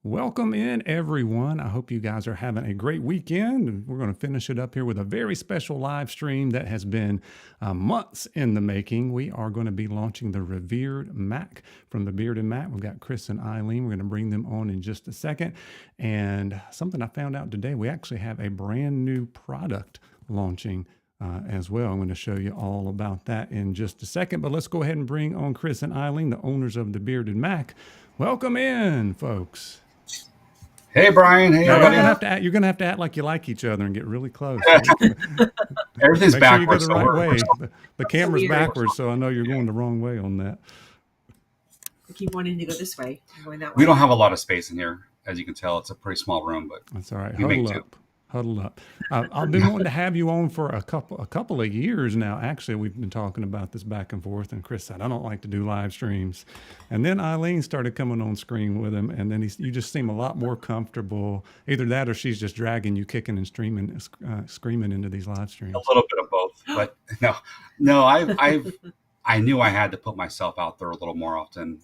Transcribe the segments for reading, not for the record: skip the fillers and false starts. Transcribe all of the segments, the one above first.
Welcome in, everyone. I hope you guys are having a great weekend. We're going to finish it up here with a very special live stream that has been months in the making. We are going to be launching the Revered Mack from the Bearded Mack. We've got Chris and Eileen. We're going to bring them on in just a second. And something I found out today, we actually have a brand new product launching as well. I'm going to show you all about that in just a second. But let's go ahead and bring on Chris and Eileen, the owners of the Bearded Mack. Welcome in, folks. Hey, Brian. Hey, you're gonna have to act like you like each other and get really close. Everything's backwards. Sure you go the right way. The camera's backwards, so I know you're going the wrong way on that. I keep wanting to go this way. I'm going that way. We don't have a lot of space in here, as you can tell. It's a pretty small room, but that's all right. Huddle up. I've been wanting to have you on for a couple of years now. Actually, we've been talking about this back and forth, and Chris said, I don't like to do live streams. And then Eileen started coming on screen with him, and then you just seem a lot more comfortable. Either that or she's just dragging you kicking and screaming into these live streams. A little bit of both, but no, I knew I had to put myself out there a little more often,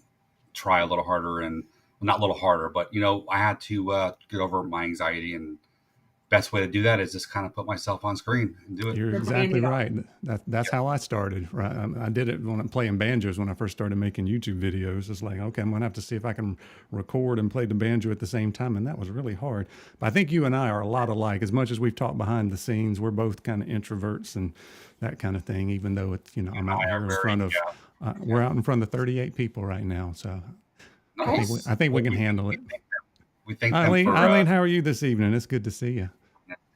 try a little harder, and not a little harder, but I had to get over my anxiety, and best way to do that is just kind of put myself on screen and do it. You're exactly right. That's how I started. Right, I did it when I'm playing banjos. When I first started making YouTube videos, it's like, okay, I'm gonna have to see if I can record and play the banjo at the same time, and that was really hard. But I think you and I are a lot alike. As much as we've talked behind the scenes, we're both kind of introverts and that kind of thing. Even though it's I'm out here in front of we're out in front of 38 people right now, so nice. I think we can handle it. We think Eileen, how are you this evening? It's good to see you.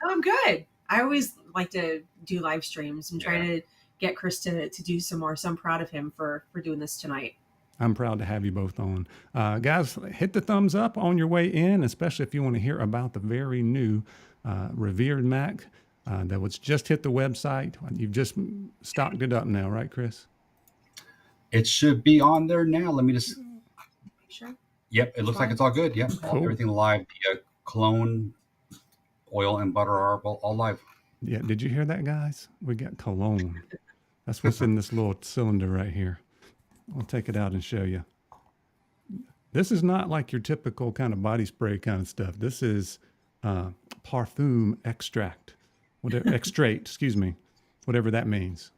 I'm good. I always like to do live streams and try to get Chris to do some more. So I'm proud of him for doing this tonight. I'm proud to have you both on. Guys, hit the thumbs up on your way in, especially if you want to hear about the very new Revered Mack. That was just hit the website. You've just stocked it up now, right, Chris? It should be on there now. Let me just. Sure. Yep, it looks like it's all good. Yep, Cool. Everything live. The cologne, oil, and butter are all live. Yeah. Did you hear that, guys? We got cologne. That's what's in this little cylinder right here. I'll take it out and show you. This is not like your typical kind of body spray kind of stuff. This is parfum extract. Extract, excuse me, whatever that means.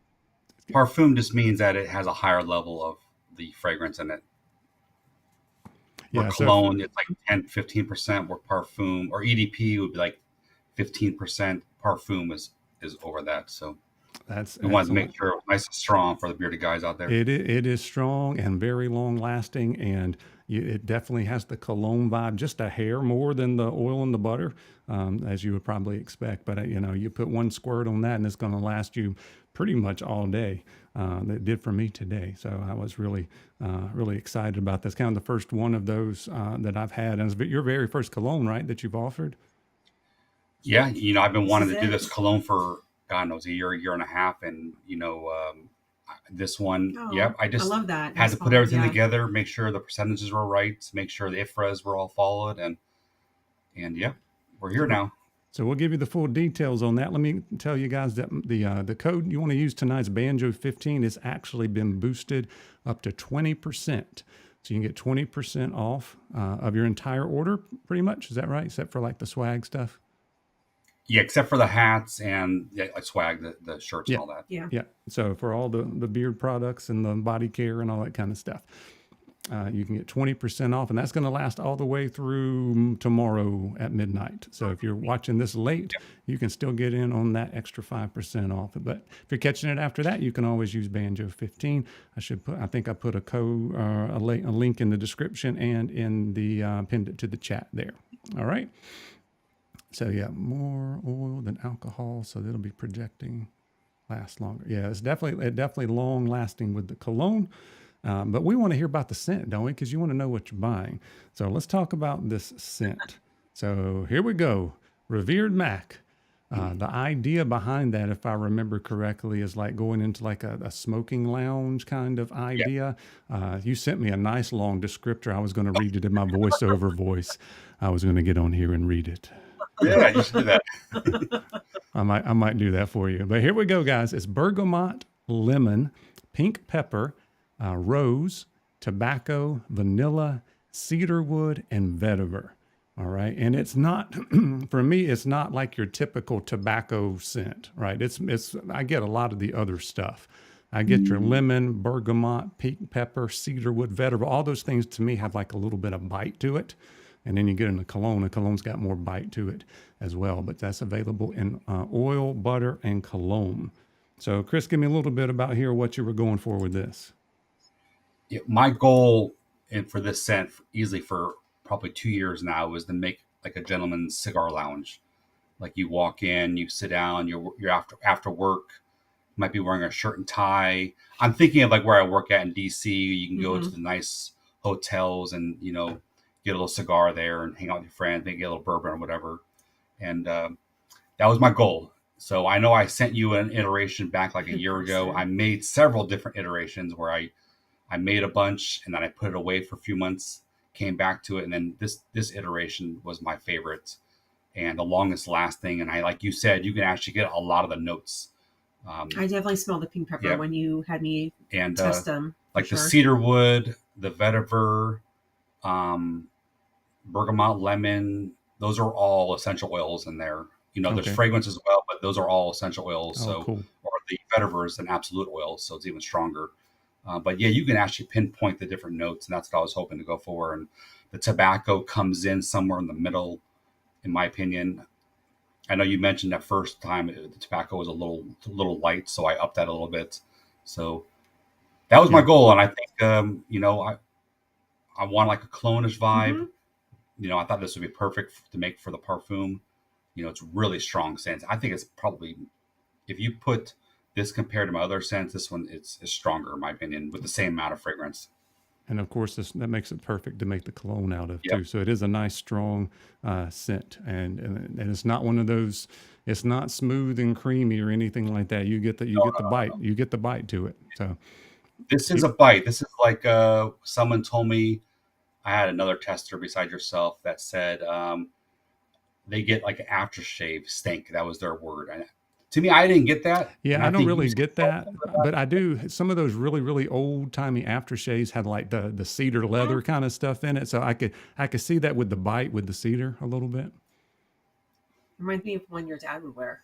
Parfum just means that it has a higher level of the fragrance in it. Yeah, cologne, it's like 10-15%, where parfum or EDP would be like 15%. Parfum is over that. So we want to make sure it's nice and strong for the bearded guys out there. It is strong and very long lasting, and it definitely has the cologne vibe, just a hair more than the oil and the butter, as you would probably expect. But you put one squirt on that, and it's going to last you pretty much all day. That did for me today. So I was really excited about this. Kind of the first one of those that I've had, and it's your very first cologne, right, that you've offered? Yeah, I've been wanting to do this cologne for God knows a year and a half, and this one, I love that. Had to put everything together, make sure the percentages were right, make sure the IFRAs were all followed, and we're here now. So we'll give you the full details on that. Let me tell you guys that the code you want to use tonight's Banjo15 has actually been boosted up to 20%. So you can get 20% off of your entire order, pretty much. Is that right? Except for like the swag stuff. Yeah, except for the hats and like swag, the shirts and all that. Yeah. So for all the beard products and the body care and all that kind of stuff, you can get 20% off, and that's going to last all the way through tomorrow at midnight. So if you're watching this late, you can still get in on that extra 5% off. But if you're catching it after that, you can always use Banjo15. I think I put a link in the description and in the pinned it to the chat there. All right. So yeah, more oil than alcohol, so it'll be projecting last longer. Yeah, it's definitely long lasting with the cologne. But we want to hear about the scent, don't we? Because you want to know what you're buying. So let's talk about this scent. So here we go. Revered Mack. The idea behind that, if I remember correctly, is like going into like a smoking lounge kind of idea. You sent me a nice long descriptor. I was going to read it in my voiceover voice. I was going to get on here and read it. Yeah, you should do that. I might do that for you. But here we go, guys. It's bergamot, lemon, pink pepper, rose, tobacco, vanilla, cedarwood, and vetiver. All right. And it's not, for me, it's not like your typical tobacco scent, right? I get a lot of the other stuff. I get your lemon, bergamot, pink pepper, cedarwood, vetiver. All those things to me have like a little bit of bite to it. And then you get in the cologne. The cologne's got more bite to it as well. But that's available in oil, butter, and cologne. So, Chris, give me a little bit about here what you were going for with this. Yeah, my goal for this scent, easily for probably 2 years now, is to make like a gentleman's cigar lounge. Like you walk in, you sit down, you're after work, you might be wearing a shirt and tie. I'm thinking of like where I work at in DC. You can go to the nice hotels and get a little cigar there and hang out with your friends, maybe get a little bourbon or whatever. And that was my goal. So I know I sent you an iteration back like a year ago. I made several different iterations where I made a bunch and then I put it away for a few months, came back to it. And then this iteration was my favorite and the longest lasting. And like you said, you can actually get a lot of the notes. I definitely smelled the pink pepper when you had me test them. Like the cedarwood, the vetiver, bergamot, lemon, those are all essential oils in there. There's fragrance as well, but those are all essential oils. Cool. Or the vetiver is an absolute oil, so it's even stronger. But yeah, you can actually pinpoint the different notes, and that's what I was hoping to go for. And the tobacco comes in somewhere in the middle, in my opinion. I know you mentioned that first time the tobacco was a little light, so I upped that a little bit. So that was my goal, and I think I want like a clone-ish vibe. I thought this would be perfect to make for the parfum. It's really strong scents. I think it's probably, if you put this compared to my other scents, this one is stronger in my opinion with the same amount of fragrance. And of course, that makes it perfect to make the cologne out of Yep. too. So it is a nice, strong scent, and it's not one of those. It's not smooth and creamy or anything like that. You get the bite. You get the bite to it. So This is a bite. This is like someone told me. I had another tester beside yourself that said they get like an aftershave stink. That was their word. And to me, I didn't get that. yeah, And I I don't think really you get that, but I do. Some of those really, really old timey aftershaves had like the cedar leather kind of stuff in it. So I could see that with the bite with the cedar a little bit. Reminds me of one your dad would wear.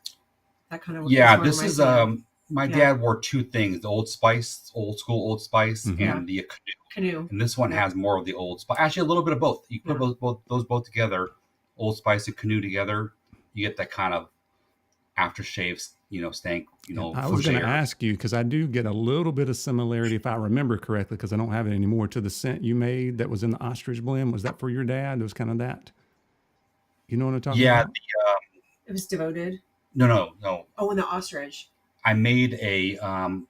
That kind of yeah, what it this is reminds me of. my Yeah. dad wore two things: the Old Spice, old school Old Spice, Mhm. and the Canoe. And this one Yep. has more of the Old Spice. Actually, a little bit of both. You put Yeah. those both together, Old Spice and Canoe together, you get that kind of aftershave, stank, I was going to Fougere. ask you because I do get a little bit of similarity, if I remember correctly, because I don't have it anymore, to the scent you made that was in the ostrich blend. Was that for your dad? It was kind of that. You know what I'm talking Yeah, about? It was devoted. no. Oh, and the ostrich. I made a oh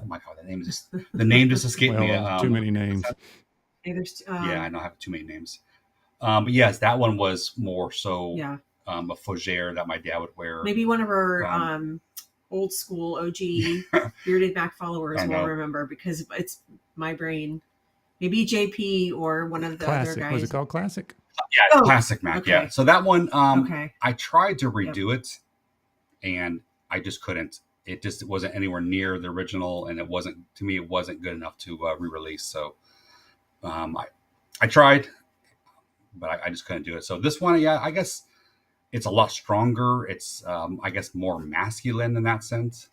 my god, the name just escaped me. Well, too many names. Hey, there's Yeah, I know I have too many names. But yes, that one was more so yeah. a Fougere that my dad would wear. Maybe one of our old school OG Bearded Mack followers will remember because it's my brain. Maybe JP or one of the Classic. other guys. Was it called Classic? Yeah, Classic Mack. Okay. Yeah. So that one, Okay. I tried to redo it, and I just couldn't. It wasn't anywhere near the original, and it wasn't good enough to re-release. So I tried, but I just couldn't do it. So this one, yeah, I guess it's a lot stronger. It's I guess more masculine in that sense,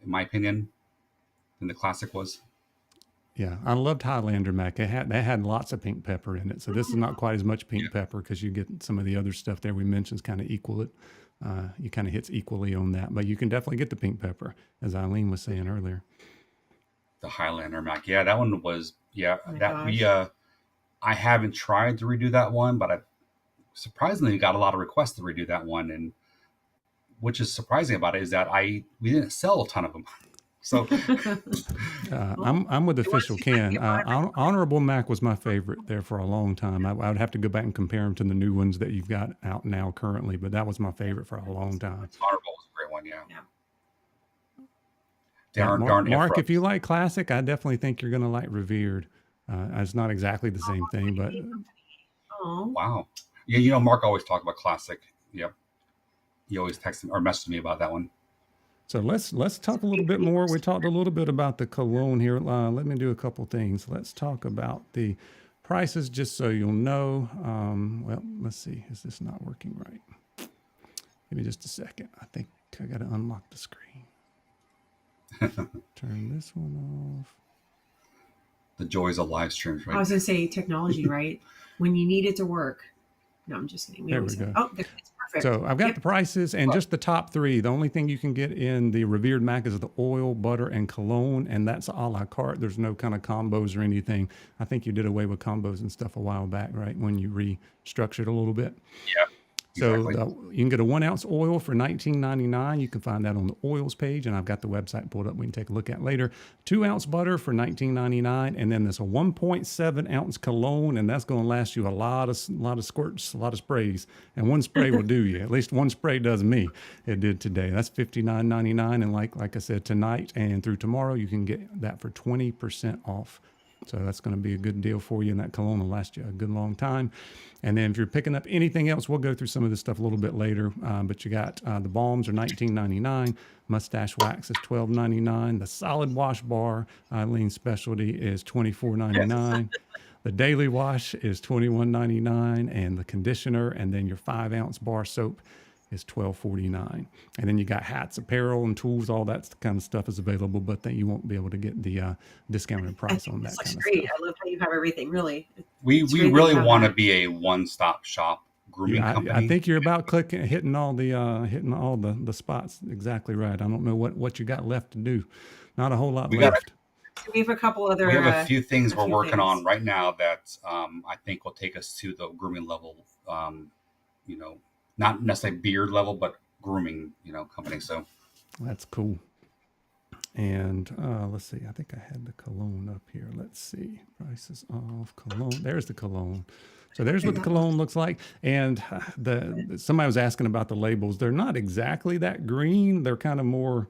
in my opinion, than the Classic was. Yeah, I loved Highlander Mac. They had lots of pink pepper in it. So this is not quite as much pink pepper because you get some of the other stuff there we mentioned is kind of equal it. You kind of hits equally on that, but you can definitely get the pink pepper, as Eileen was saying earlier. The Highlander Mac, yeah, that one was Oh that gosh. we I haven't tried to redo that one, but I surprisingly got a lot of requests to redo that one, and which is surprising about it is that we didn't sell a ton of them. So I'm with official Ken. Honorable Mac was my favorite there for a long time. I would have to go back and compare them to the new ones that you've got out now currently, but that was my favorite for a long time. Honorable was a great one, yeah. Yeah, Darn Mark, if you like Classic, I definitely think you're going to like Revered. It's not exactly the same thing, but Oh. Wow. Yeah, Mark always talked about Classic. Yep. He always texted or messaged me about that one. so let's talk a little bit more. We talked a little bit about the cologne here. Let me do a couple things. Let's talk about the prices, just so you'll know. Well, let's see. Is this not working right? Give me just a second. I think I got to unlock the screen. Turn this one off. The joys of live streams, right? I was going to say technology, right? When you need it to work. No, I'm just kidding. There we go. Oh, it's perfect. So I've got the prices and just the top three. The only thing you can get in the Revered Mack is the oil, butter, and cologne, and that's a la carte. There's no kind of combos or anything. I think you did away with combos and stuff a while back, right? When you restructured a little bit. Yeah. So Exactly. you can get a 1 ounce oil for $19.99. You can find that on the oils page, and I've got the website pulled up. We can take a look at later. 2 ounce butter for $19.99, and then there's a 1.7 ounce cologne, and that's going to last you a lot of squirts, a lot of sprays, and one spray will do you. At least one spray does me. It did today. That's $59.99, and like I said, tonight and through tomorrow, you can get that for 20% off. So that's going to be a good deal for you, and that cologne will last you a good long time. And then if you're picking up anything else, we'll go through some of this stuff a little bit later. But you got the balms are $19.99, mustache wax is $12.99, the solid wash bar, Eileen's specialty, is $24.99. The daily wash is $21.99, and the conditioner, and then your 5 ounce bar soap is $12.49. And then you got hats, apparel, and tools. All that kind of stuff is available, but then you won't be able to get the discounted price on that This kind looks of great. stuff. I love how you have everything. Really, We It's great that really you have want to that. be a one-stop shop grooming company. I think you're about hitting all the spots exactly right. I don't know what you got left to do. Not a whole lot left. We have a couple other. We have a few things we're few working things. on right now that I think will take us to the grooming level. Not necessarily beard level, but grooming, company. So That's cool. And let's see, I think I had the cologne up here. Let's see, prices off cologne. There's the cologne. So there's what the cologne looks like. And somebody was asking about the labels. They're not exactly that green. They're kind of more,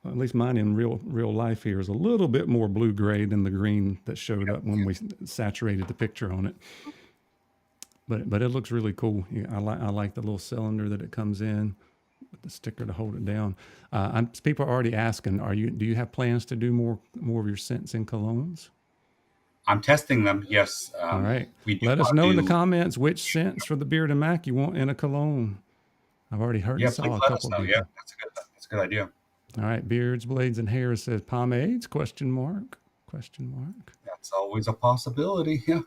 at least mine in real life here is a little bit more blue gray than the green that showed up when we saturated the picture on it. But it looks really cool. I like the little cylinder that it comes in with the sticker to hold it down. People are already asking, do you have plans to do more of your scents in colognes? I'm testing them. Yes. All right. Let us know in the comments which scents for the Bearded Mack you want in a cologne. I've already saw a couple of people. Yeah, that's a good idea. All right. Beards, blades, and hairs says pomades, question mark. That's always a possibility. Yeah.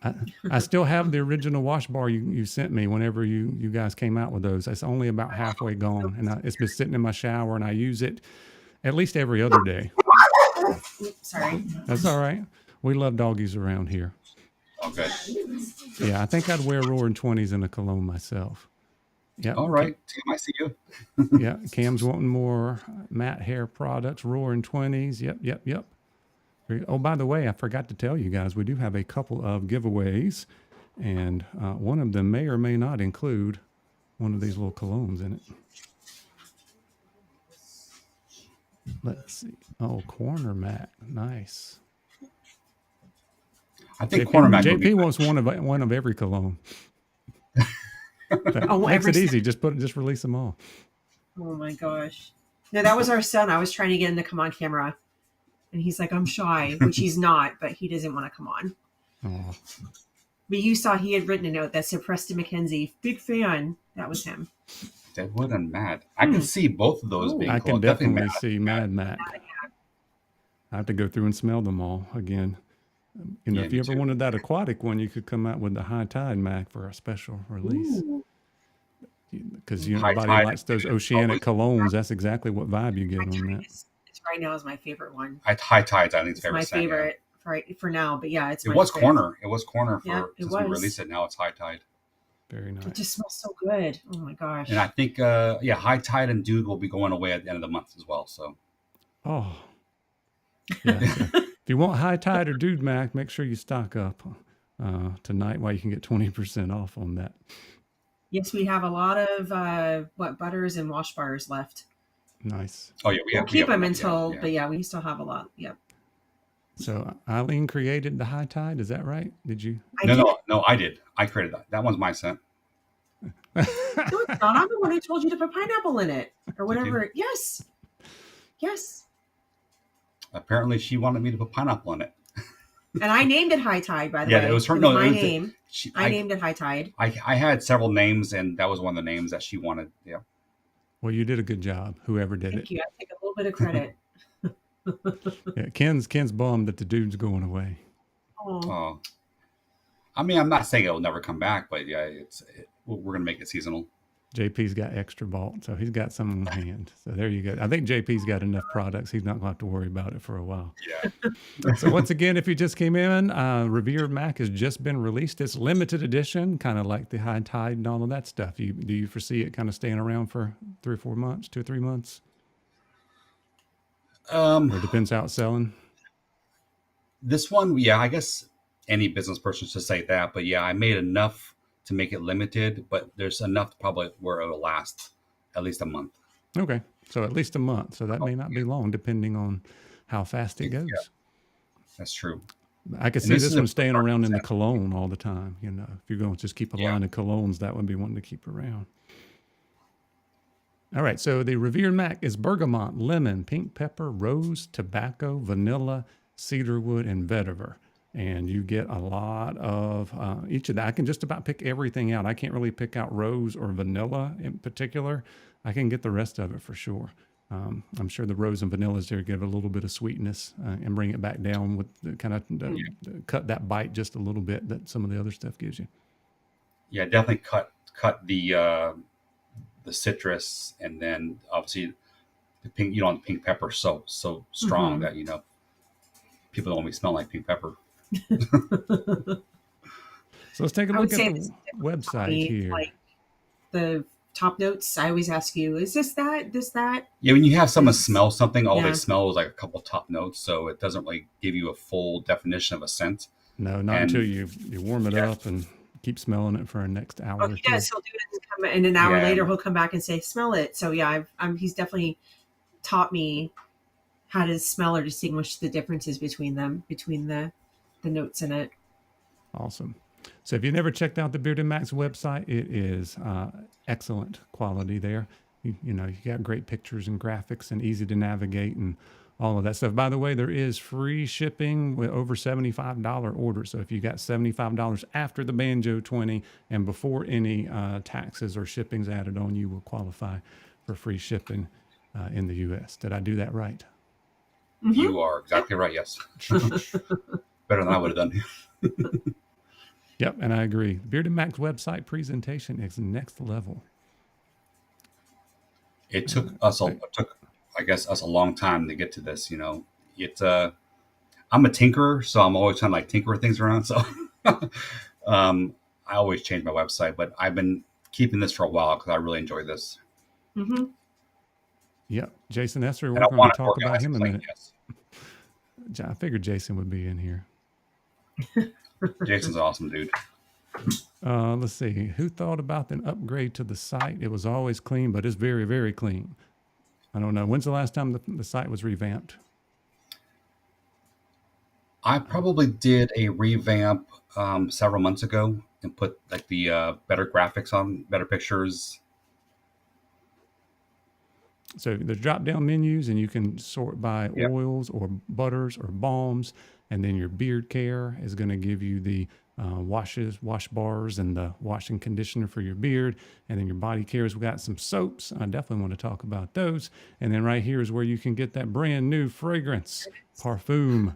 I still have the original wash bar you sent me whenever you guys came out with those. It's only about halfway gone, and it's been sitting in my shower, and I use it at least every other day. Sorry. That's all right. We love doggies around here. Okay. Yeah, I think I'd wear Roaring 20s in a cologne myself. Yeah. All right. Tim, I see you. Yeah. Cam's wanting more matte hair products. Roaring 20s. Yep. Oh, by the way, I forgot to tell you guys, we do have a couple of giveaways, and one of them may or may not include one of these little colognes in it. Let's see. Oh, Corner Mack. Nice. I think Corner Mack. JP wants one of every cologne. Makes it easy. Just release them all. Oh my gosh. No, that was our son. I was trying to get him to come on camera. And he's like, I'm shy, which he's not, but he doesn't want to come on. Oh. But you saw he had written a note that said Preston McKenzie, big fan. That was him. Deadwood and Mad. I can see both of those being I cool. can definitely see Mad Mack. I have to go through and smell them all again. If you ever wanted that aquatic one, you could come out with the High Tide Mack for a special release. Because everybody likes those oceanic colognes. That's exactly what vibe you get on that. Right now is my favorite one. High Tide's I think my favorite for now, but yeah, it was Corner. It was Corner since we released it. Now it's High Tide. Very nice. It just smells so good. Oh my gosh. And I think High Tide and Dude will be going away at the end of the month as well. So yeah. If you want High Tide or Dude Mack, make sure you stock up tonight while you can get 20% off on that. Yes, we have a lot of butters and wash bars left. Nice. Oh yeah, we'll keep them until, but we still have a lot. Yep. So Eileen created the High Tide. Is that right? Did you? No, I did. I created that. That one's my scent. No, it's not. I'm the one who told you to put pineapple in it or whatever. Yes. Apparently, she wanted me to put pineapple in it. And I named it High Tide, by the way. Yeah, it was her. No, my name. I named it High Tide. I had several names, and that was one of the names that she wanted. Yeah. Well, you did a good job, whoever did it. Thank you. I take a little bit of credit. Yeah, Ken's bummed that the dude's going away. Oh. I mean, I'm not saying it'll never come back, but yeah, we're gonna make it seasonal. JP's got extra bulk, so he's got some on hand. So there you go. I think JP's got enough products. He's not going to have to worry about it for a while. Yeah. So once again, if you just came in, Revered Mack has just been released. It's limited edition, kind of like the High Tide and all of that stuff. Do you foresee it kind of staying around for 3 or 4 months, 2 or 3 months? Or it depends how it's selling. This one, yeah, I guess any business person should say that. But yeah, I made enough to make it limited, but there's enough probably where it'll last at least a month. Okay. So at least a month. So that may not be long depending on how fast it goes. Yeah, that's true. I could see this one staying around in the cologne all the time. If you're going to just keep a line of colognes, that would be one to keep around. All right. So the Revered Mack is bergamot, lemon, pink pepper, rose, tobacco, vanilla, cedarwood, and vetiver. And you get a lot of each of that. I can just about pick everything out. I can't really pick out rose or vanilla in particular. I can get the rest of it for sure. I'm sure the rose and vanilla is there to give a little bit of sweetness and bring it back down with cut that bite just a little bit that some of the other stuff gives you. Yeah, definitely cut the citrus, and then obviously the pink. The pink pepper so strong that people don't want me to smell like pink pepper. So let's take a look at the website here. Like the top notes, I always ask you, is this that? Yeah, when you have someone smell something, all Yeah. they smell is like a couple top notes, so it doesn't really give you a full definition of a scent. No, not until you warm it up and keep smelling it for the next hour Oh, or he two. does. He'll do it, and an hour Yeah. later he'll come back and say, "Smell it." So yeah, he's definitely taught me how to smell or distinguish the differences between the notes in it. Awesome. So if you've never checked out the Bearded Mack's website, it is excellent quality there. You know, you got great pictures and graphics and easy to navigate and all of that stuff. By the way, there is free shipping with over $75 orders. So if you got $75 after the Banjo 20 and before any taxes or shippings added on, you will qualify for free shipping in the U.S. Did I do that right? You are exactly right. Yes. Better than I would have done. Yep, and I agree. Bearded Mack's website presentation is next level. It took us I guess us a long time to get to this. You know, I'm a tinkerer, so I'm always trying to like tinker things around. So I always change my website, but I've been keeping this for a while because I really enjoy this. Mm-hmm. Yep, Jason Esser. We're And I going want to to talk about him in a minute. Yes. I figured Jason would be in here. Jason's an awesome dude. Let's see. Who thought about an upgrade to the site? It was always clean, but it's very, very clean. I don't know. When's the last time the site was revamped? I probably did a revamp several months ago and put like the better graphics on, better pictures. So there's drop-down menus, and you can sort by oils or butters or balms, and then your beard care is going to give you the wash bars and the washing conditioner for your beard, and then your body cares. We got some soaps. I definitely want to talk about those. And then right here is where you can get that brand new fragrance, Parfum.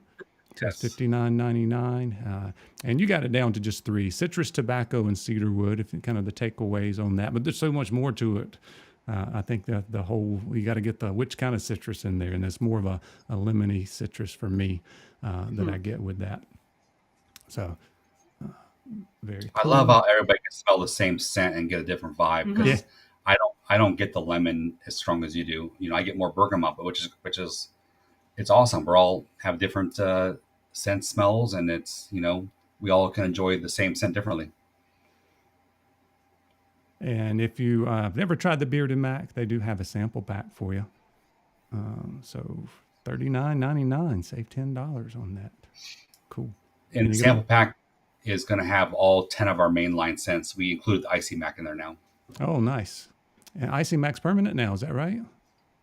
It's $59.99, and you got it down to just 3: citrus, tobacco, and cedarwood. If kind of the takeaways on that, but there's so much more to it. I think that the whole, you got to get which kind of citrus in there, and it's more of a lemony citrus for me that I get with that. So very cool. I love how everybody can smell the same scent and get a different vibe, because I don't get the lemon as strong as you do. You know, I get more bergamot, but which is it's awesome. We're all have different scent smells, and it's, you know, we all can enjoy the same scent differently. And if you have never tried the Bearded Mack, they do have a sample pack for you. So $39.99, save $10 on that. Cool. And the sample pack is going to have all 10 of our mainline scents. We include the Icy Mack in there now. Oh, nice. And Icy Mack's permanent now, is that right?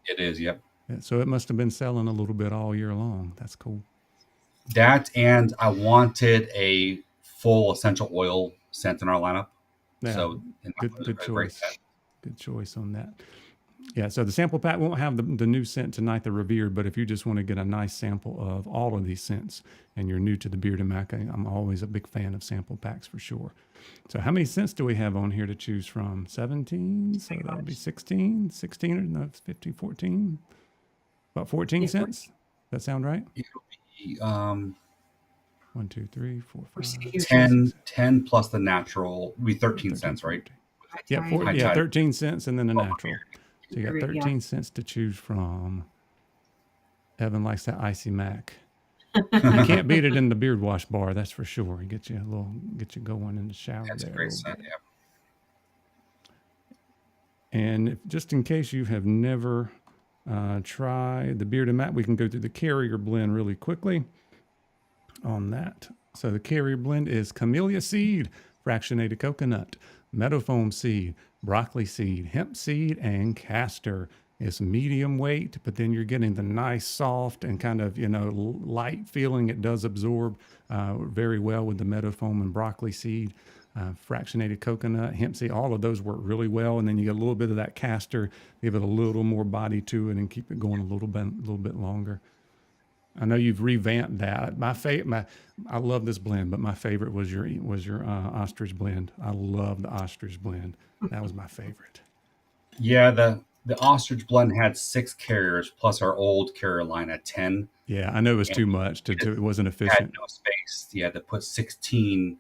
It is, yep. So it must have been selling a little bit all year long. That's cool. That, and I wanted a full essential oil scent in our lineup. Yeah, so good choice. Good choice on that. Yeah, so the sample pack won't have the new scent tonight, the Revered, but if you just want to get a nice sample of all of these scents and you're new to the Bearded Mack, I'm always a big fan of sample packs for sure. So how many scents do we have on here to choose from? 17? So that would be 16? 16 or no, 15, 14? About 14 cents? Does that sound right? It'll be 1, 2, 3, 4, 5. 10 plus the natural, will be 13 cents, right? Yeah, 13 cents and then the natural. So you got 13 cents to choose from. Evan likes that Icy Mack. You can't beat it in the beard wash bar, that's for sure. Get you going in the shower. That's there a great scent, yeah. And just in case you have never tried the Bearded Mack, we can go through the carrier blend really quickly on that. So the carrier blend is camellia seed, fractionated coconut, meadowfoam seed, broccoli seed, hemp seed, and castor. It's medium weight, but then you're getting the nice soft and kind of, light feeling. It does absorb very well with the meadowfoam and broccoli seed. Fractionated coconut, hemp seed, all of those work really well. And then you get a little bit of that castor, give it a little more body to it and keep it going a little bit longer. I know you've revamped that. I love this blend, but my favorite was your ostrich blend. I love the ostrich blend. That was my favorite. Yeah, the ostrich blend had 6 carriers plus our old carrier line at 10. Yeah, I know it was too much. It wasn't efficient. Had no space. You had to put 16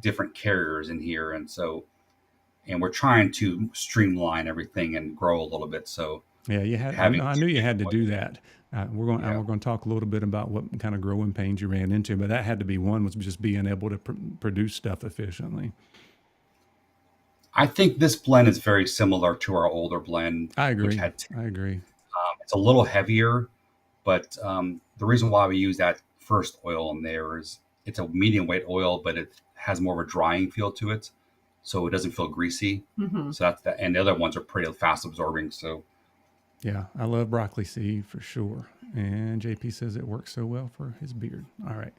different carriers in here, and so and we're trying to streamline everything and grow a little bit. So Yeah, you had. having I knew you had to do that. We're yeah, going to talk a little bit about what kind of growing pains you ran into, but that had to be one, was just being able to produce stuff efficiently. I think this blend is very similar to our older blend, I which agree. had I agree. it's a little heavier, but the reason why we use that first oil in there is it's a medium weight oil, but it has more of a drying feel to it, so it doesn't feel greasy. Mm-hmm. So that's that, and the other ones are pretty fast absorbing. So Yeah, I love broccoli seed for sure. And JP says it works so well for his beard. All right,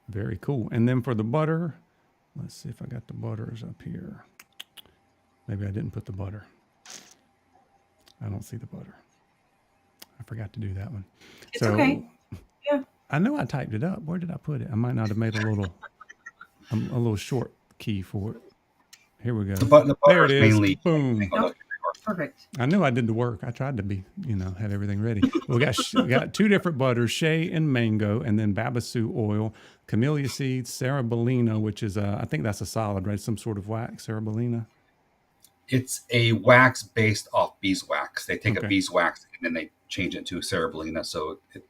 very cool. And then for the butter, let's see if I got the butters up here. Maybe I didn't put the butter. I don't see the butter. I forgot to do that one. It's okay. Yeah. I know I typed it up. Where did I put it? I might not have made a little short key for it. Here we go. the butter There it is is. mainly Boom. Perfect. I knew I did the work. I tried to be, have everything ready. We got two different butters, shea and mango, and then babassu oil, camellia seeds, cerebellina, which is I think that's a solid, right? Some sort of wax, cerebellina. It's a wax based off beeswax. They take Okay. a beeswax and then they change it to cerebellina, so it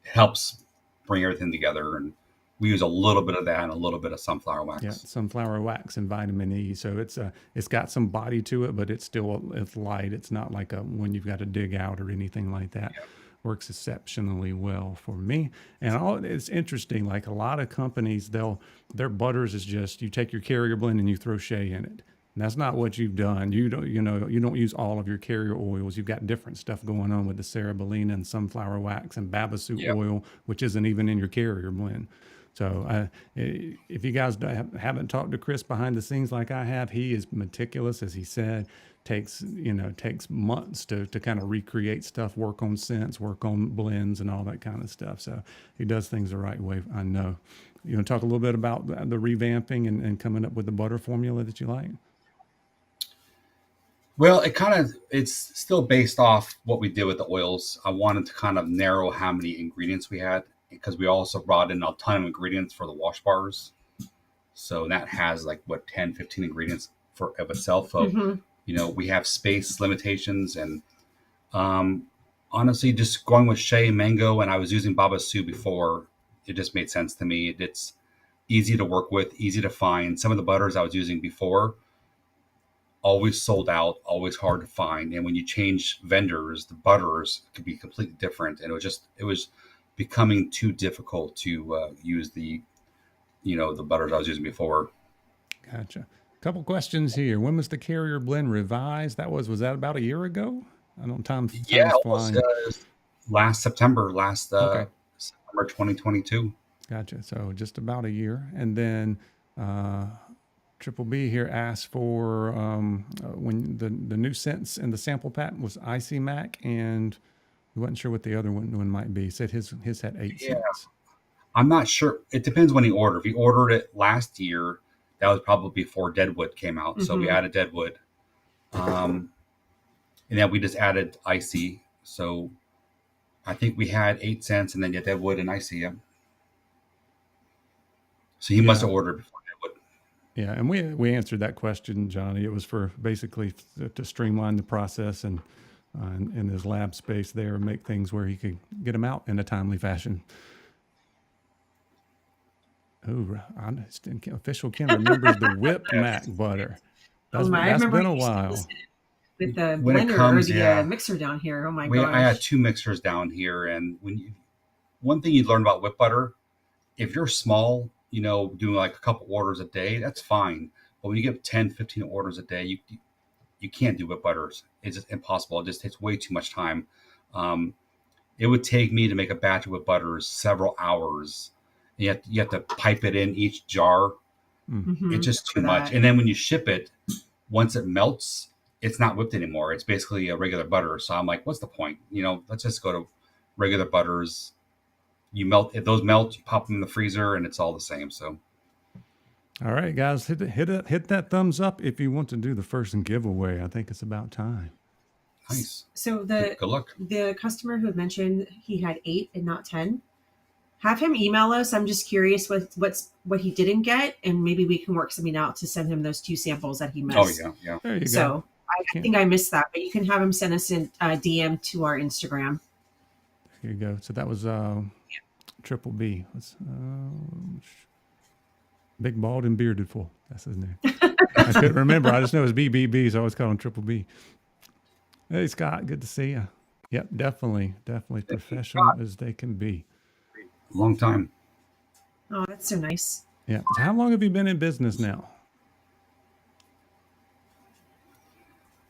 helps bring everything together. And we use a little bit of that and a little bit of sunflower wax. Yeah, sunflower wax and vitamin E. So it's got some body to it, but it's light. It's not like one you've got to dig out or anything like that. Yeah. Works exceptionally well for me. And it's interesting. Like a lot of companies, their butters is just you take your carrier blend and you throw shea in it. And that's not what you've done. You don't use all of your carrier oils. You've got different stuff going on with the cerebellina and sunflower wax and babassu Yep. oil, which isn't even in your carrier blend. So if you guys haven't talked to Chris behind the scenes like I have, he is meticulous, as he said. Takes months to kind of recreate stuff, work on scents, work on blends, and all that kind of stuff. So he does things the right way. I know. You want to talk a little bit about the revamping and coming up with the butter formula that you like? Well, it's still based off what we did with the oils. I wanted to kind of narrow how many ingredients we had, because we also brought in a ton of ingredients for the wash bars. So that has 10, 15 ingredients of itself. So, Mm-hmm. we have space limitations, and honestly, just going with shea and mango, and I was using babassu before, it just made sense to me. It's easy to work with, easy to find. Some of the butters I was using before always sold out, always hard to find. And when you change vendors, the butters could be completely different. And it was becoming too difficult to use the butters I was using before. Gotcha. Couple questions here. When was the carrier blend revised? Was that about a year ago? I don't. Time's Yeah, flying. last September, Okay. September 2022. Gotcha. So just about a year. And then Triple B here asked for when the new scents in the sample pack was Icy Mac, and we wasn't sure what the other one might be. He said his had 8 cents. I'm not sure. It depends when he ordered. If he ordered it last year, that was probably before Deadwood came out. So we added Deadwood. And then we just added Icy. So I think we had 8 cents and then Deadwood and Icy. Yeah. So he must have ordered before Deadwood. Yeah, and we answered that question, Johnny. It was for basically to streamline the process and in his lab space there, and make things where he could get them out in a timely fashion. Oh, official Ken remembers the whipped Mac butter. That's been a while. With the When it blender comes, or the yeah. mixer down here. Oh my gosh. I had 2 mixers down here, and one thing you learn about whipped butter, if you're small, doing like a couple orders a day, that's fine. But when you get 10, 15 orders a day, you can't do whipped butters. It's just impossible. It just takes way too much time. It would take me to make a batch of whipped butters several hours. You have to pipe it in each jar. It's just too much. And then when you ship it, once it melts, it's not whipped anymore. It's basically a regular butter. So I'm like, what's the point? Let's just go to regular butters. You melt, if those melt, you pop them in the freezer and it's all the same. So, all right, guys, hit that thumbs up if you want to do the first giveaway. I think it's about time. Nice. So good luck. The customer who had mentioned he had 8 and not 10, Have him email us. I'm just curious what he didn't get, and maybe we can work something out to send him those 2 samples that he missed. Oh yeah. There you go. So I think I missed that, but you can have him send us a DM to our Instagram. Here you go. So that was Triple B. Big Bald and Bearded Fool. That's his name. I couldn't remember. I just know it's BBB, so I always call him Triple B. Hey, Scott. Good to see you. Yep, definitely professional as they can be. Long time. Oh, that's so nice. Yeah. So how long have you been in business now?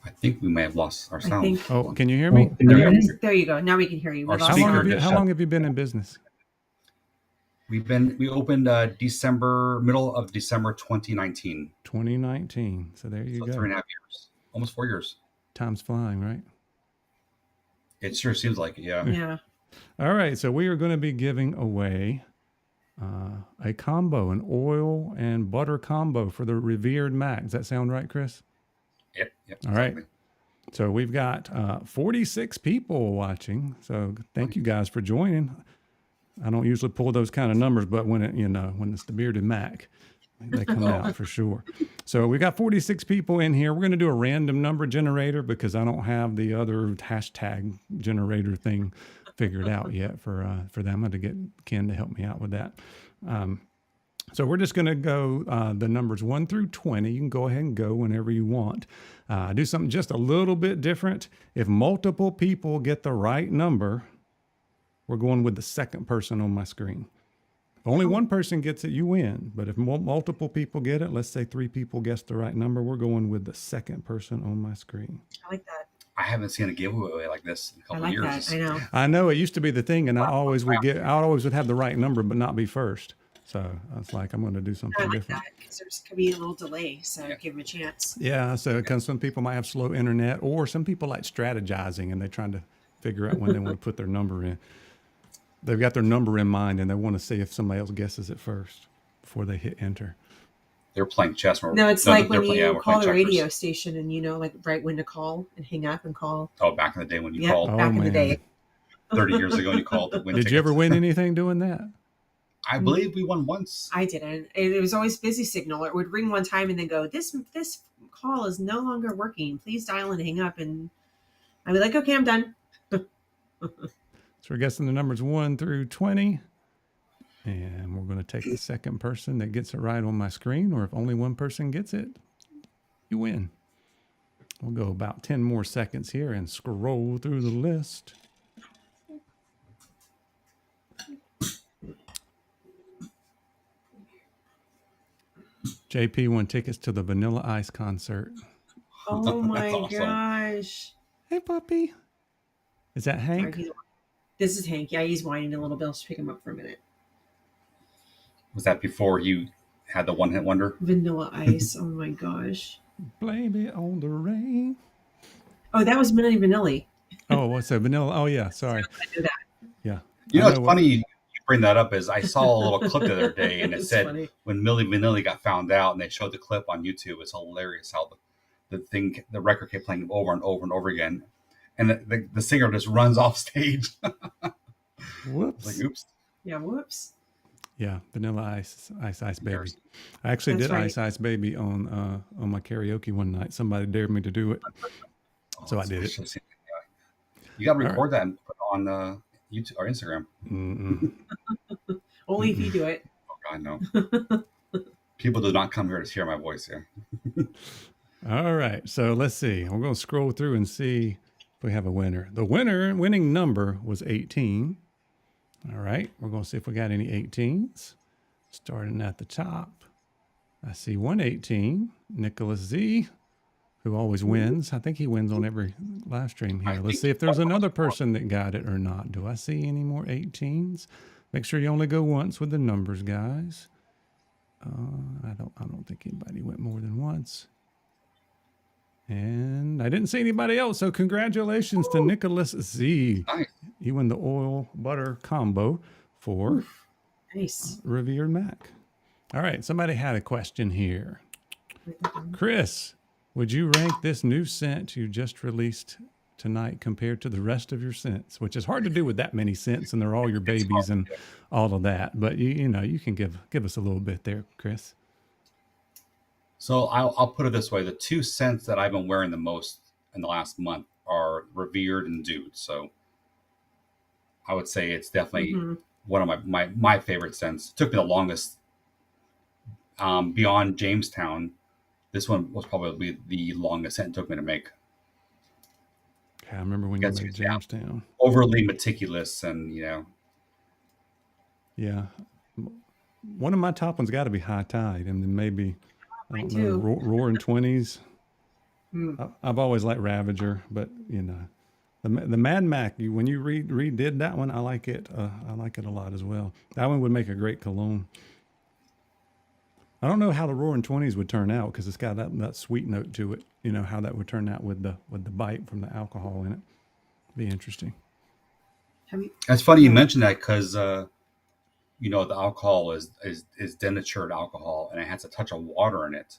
I think we may have lost our sound. Oh, can you hear me? There you go. Now we can hear you. How long have you been in business? We opened middle of December 2019. 2019. So there you go. 3.5 years. Almost 4 years. Time's flying, right? It sure seems like it, yeah. Yeah. All right. So we are going to be giving away a combo, an oil and butter combo for the Revered Mack. Does that sound right, Chris? Yep. All right. So we've got 46 people watching. So thank you guys for joining. I don't usually pull those kind of numbers, but when it's the Bearded Mack, they come out for sure. So we got 46 people in here. We're going to do a random number generator because I don't have the other hashtag generator thing figured out yet for them. I'm going to get Ken to help me out with that. So we're just going to go the numbers 1 through 20. You can go ahead and go whenever you want. Do something just a little bit different. If multiple people get the right number, we're going with the second person on my screen. If only one person gets it, you win. But if multiple people get it, let's say 3 people guess the right number, we're going with the second person on my screen. I like that. I haven't seen a giveaway like this in a couple of years. That. I know it used to be the thing, and I always would have the right number, but not be first. So I was like, I'm going to do something different. Because there could be a little delay, so give them a chance. Yeah, so because some people might have slow internet, or some people like strategizing, and they're trying to figure out when they want to put their number in. They've got their number in mind, and they want to see if somebody else guesses it first before they hit enter. They're playing chess. No, it's like when you call the radio station and you know, like right when to call and hang up and call. Oh, back in the day when you called. Back in the day. 30 years ago, you called. Did you ever win anything doing that? I believe we won once. I didn't. It was always busy signal. It would ring one time and then go, this call is no longer working. Please dial and hang up. And I'd be like, okay, I'm done. So we're guessing the numbers 1 through 20. And we're going to take the second person that gets it right on my screen, or if only one person gets it, you win. We'll go about 10 more seconds here and scroll through the list. JP won tickets to the Vanilla Ice concert. Oh my awesome. Gosh. Hey, puppy. Is that Hank? This is Hank. Yeah, he's whining a little bit. I'll just pick him up for a minute. Was that before you had the one-hit wonder? Vanilla Ice. Oh my gosh. Blame it on the rain. Oh, that was Milli Vanilli. Oh, what's that? Vanilla? Oh, yeah. Sorry. I knew that. Yeah. You know, it's funny you bring that up is I saw a little clip the other day and it said funny. When Milli Vanilli got found out and they showed the clip on YouTube, it's hilarious how the record kept playing over and over and over again. And the singer just runs off stage. Whoops. Like, oops. Yeah, whoops. Yeah, Vanilla Ice Baby. I actually did right. Ice Baby on my karaoke one night. Somebody dared me to do it, so I did it. You got to record that and put it on YouTube or Instagram. Only if you do it. Oh God, no. People do not come here to hear my voice. Yeah. All right, so let's see. We're going to scroll through and see if we have a winner. The winning number was 18. All right, we're going to see if we got any 18s. Starting at the top, I see 118, Nicholas Z, who always wins. I think he wins on every live stream here. Let's see if there's another person that got it or not. Do I see any more 18s? Make sure you only go once with the numbers, guys. I don't think anybody went more than once. And I didn't see anybody else, so congratulations to Nicholas Z. Nice. You win the oil butter combo for nice Revered Mack. All right, somebody had a question here. Chris, would you rank this new scent you just released tonight compared to the rest of your scents, which is hard to do with that many scents, and they're all your babies and all of that. But you can give us a little bit there, Chris. So I'll put it this way: the two scents that I've been wearing the most in the last month are Revered and Dude. So I would say it's definitely one of my favorite scents. It took me the longest. Beyond Jamestown, this one was probably the longest scent it took me to make. I remember when you made Jamestown. Overly meticulous, and yeah. One of my top ones got to be High Tide, and then maybe Roaring 20s. I've always liked Ravager, but the Mad Mac. When you redid that one, I like it. I like it a lot as well. That one would make a great cologne. I don't know how the Roaring 20s would turn out because it's got that sweet note to it. How that would turn out with the bite from the alcohol in it. Be interesting. It's funny you mentioned that because the alcohol is denatured alcohol, and it has a touch of water in it.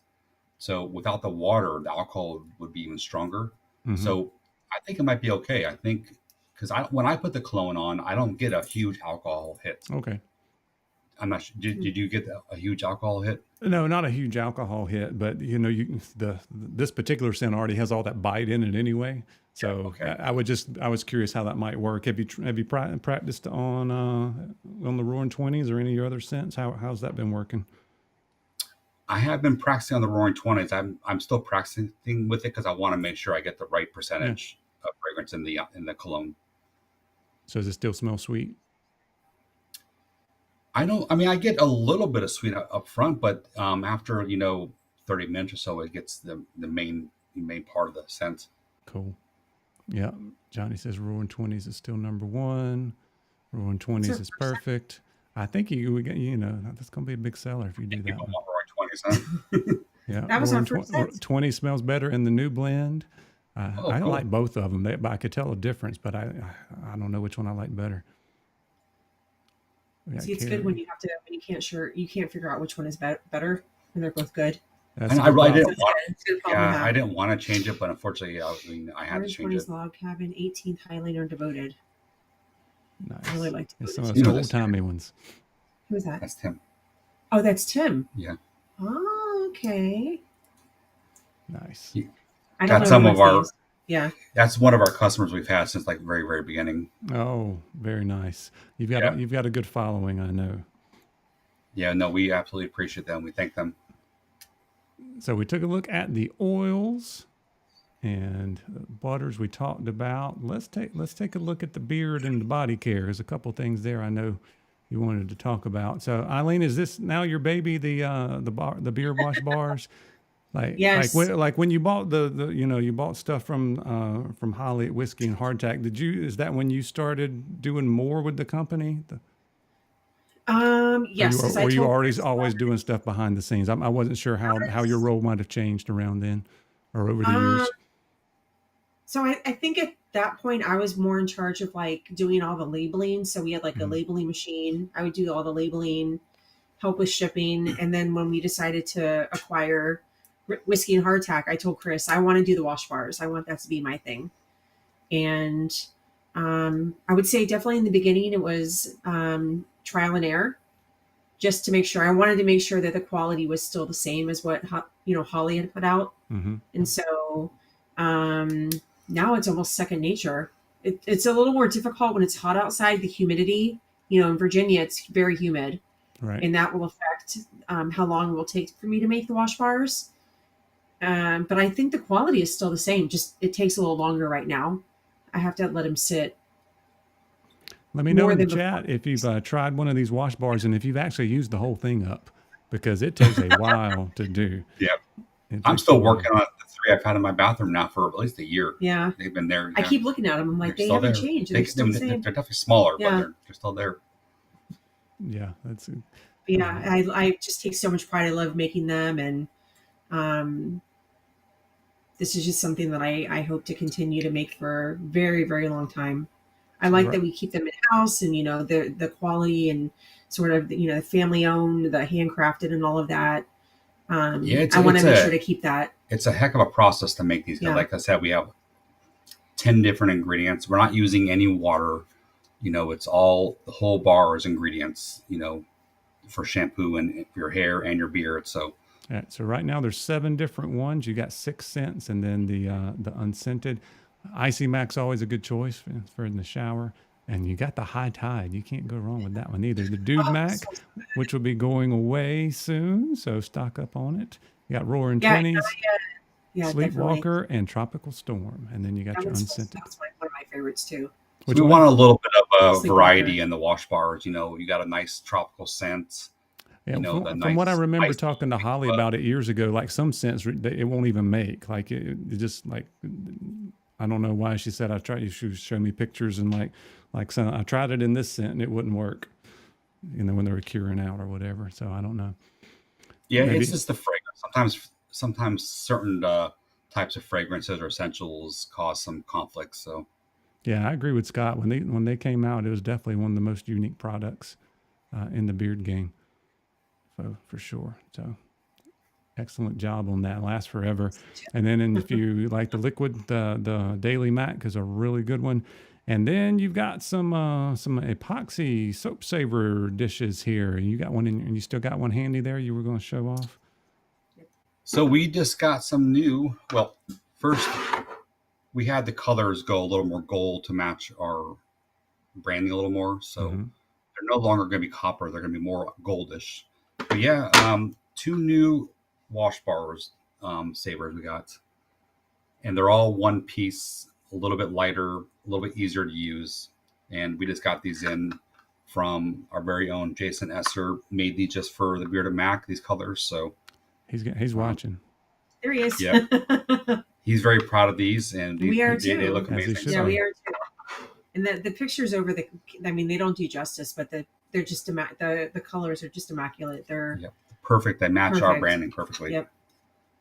So without the water, the alcohol would be even stronger. Mm-hmm. So I think it might be okay. I think because when I put the cologne on, I don't get a huge alcohol hit. Okay. I'm not sure. Did you get a huge alcohol hit? No, not a huge alcohol hit, but this particular scent already has all that bite in it anyway. So okay. I was curious how that might work. Have you practiced on the Roaring 20s or any of your other scents? How's that been working? I have been practicing on the Roaring 20s. I'm still practicing with it because I want to make sure I get the right percentage of fragrance in the cologne. So does it still smell sweet? I get a little bit of sweet up front, but after 30 minutes or so, it gets the main part of the scent. Cool. Yeah, Johnny says Roaring 20s is still number one. Roaring 20s is perfect. I think that's gonna be a big seller if you do that. People want Roaring 20s, huh? Yeah, that was our first scent. 20 smells better in the new blend. I cool. like both of them. I could tell a difference, but I don't know which one I like better. See, it's good when you can't figure out which one is better, and they're both good. I didn't want to change it, but unfortunately, I had to change it. Log Cabin, 18th Highlander Devoted. Nice. I really liked it. Some of those old-timey ones. Who is that? That's Tim. Oh, that's Tim. Yeah. Oh, okay. Nice. I don't know some of our. Names. Yeah. That's one of our customers we've had since like very, very beginning. Oh, very nice. You've got a good following, I know. Yeah, no, we absolutely appreciate them. We thank them. So we took a look at the oils and butters we talked about. Let's take a look at the beard and the body care. There's a couple things there I know you wanted to talk about. So Eileen, is this now your baby, the beard wash bars? Yes. Like when you bought you bought stuff from Holly at Whiskey and Hardtack. Is that when you started doing more with the company? Yes. Or you always doing stuff behind the scenes? I wasn't sure how your role might have changed around then or over the years. So I think at that point I was more in charge of like doing all the labeling. So we had like a labeling machine. I would do all the labeling, help with shipping, and then when we decided to acquire Whiskey and Hardtack, I told Chris I want to do the wash bars. I want that to be my thing. And I would say definitely in the beginning it was trial and error, just to make sure. I wanted to make sure that the quality was still the same as what Holly had put out. Mm-hmm. And so now it's almost second nature. It's a little more difficult when it's hot outside. The humidity, in Virginia, it's very humid, right? And that will affect how long it will take for me to make the wash bars. But I think the quality is still the same. Just it takes a little longer right now. I have to let them sit. Let me know in the chat if you've tried one of these wash bars and if you've actually used the whole thing up, because it takes a while to do. Yeah. I'm still working on the 3 I've had in my bathroom now for at least a year. Yeah. They've been there. I keep looking at them. I'm like, they haven't changed. They're definitely smaller, but they're still there. Yeah. That's it. Yeah. I just take so much pride. I love making them. And this is just something that I hope to continue to make for a very, very long time. I like that we keep them in-house and, the quality and sort of, the family owned, the handcrafted and all of that. I want to make sure to keep that. It's a heck of a process to make these. Yeah. Like I said, we have 10 different ingredients. We're not using any water. It's all, the whole bar is ingredients, for shampoo and for your hair and your beard. So, all right, so right now there's 7 different ones. You got 6 scents, and then the unscented. Icy Mac's always a good choice for in the shower. And you got the High Tide. You can't go wrong with that one either. The Dude Mac, which will be going away soon, so stock up on it. You got Roaring 20s, Sleepwalker, definitely. And Tropical Storm. And then you got your unscented. That's one of my favorites too. We want a little bit of a variety in the wash bars. You got a nice tropical scent. Yeah, from what I remember talking to Holly about it years ago, like some scents it won't even make. Like it just like, I don't know why she said she showed me pictures and like so I tried it in this scent and it wouldn't work, when they were curing out or whatever. So I don't know. Yeah, maybe it's just the fragrance. Sometimes certain types of fragrances or essentials cause some conflicts. So yeah, I agree with Scott. When they came out, it was definitely one of the most unique products in the beard game. So for sure. So excellent job on that. Lasts forever. And then if you like the liquid, the Daily Mac is a really good one. And then you've got some epoxy soap saver dishes here. You got one and you still got one handy there you were going to show off? So we just got some new, well, first we had the colors go a little more gold to match our branding a little more. So they're no longer going to be copper. They're going to be more goldish. But yeah, 2 new wash bars, savers we got. And they're all one piece, a little bit lighter, a little bit easier to use. And we just got these in from our very own Jason Esser. Made these just for the Bearded Mack, these colors. So he's watching. There he is. Yeah. He's very proud of these, and we are too. They look amazing. Yeah, we are too. And the pictures over they don't do justice, but they're just the colors are just immaculate. They're perfect. They match our branding perfectly. Yep.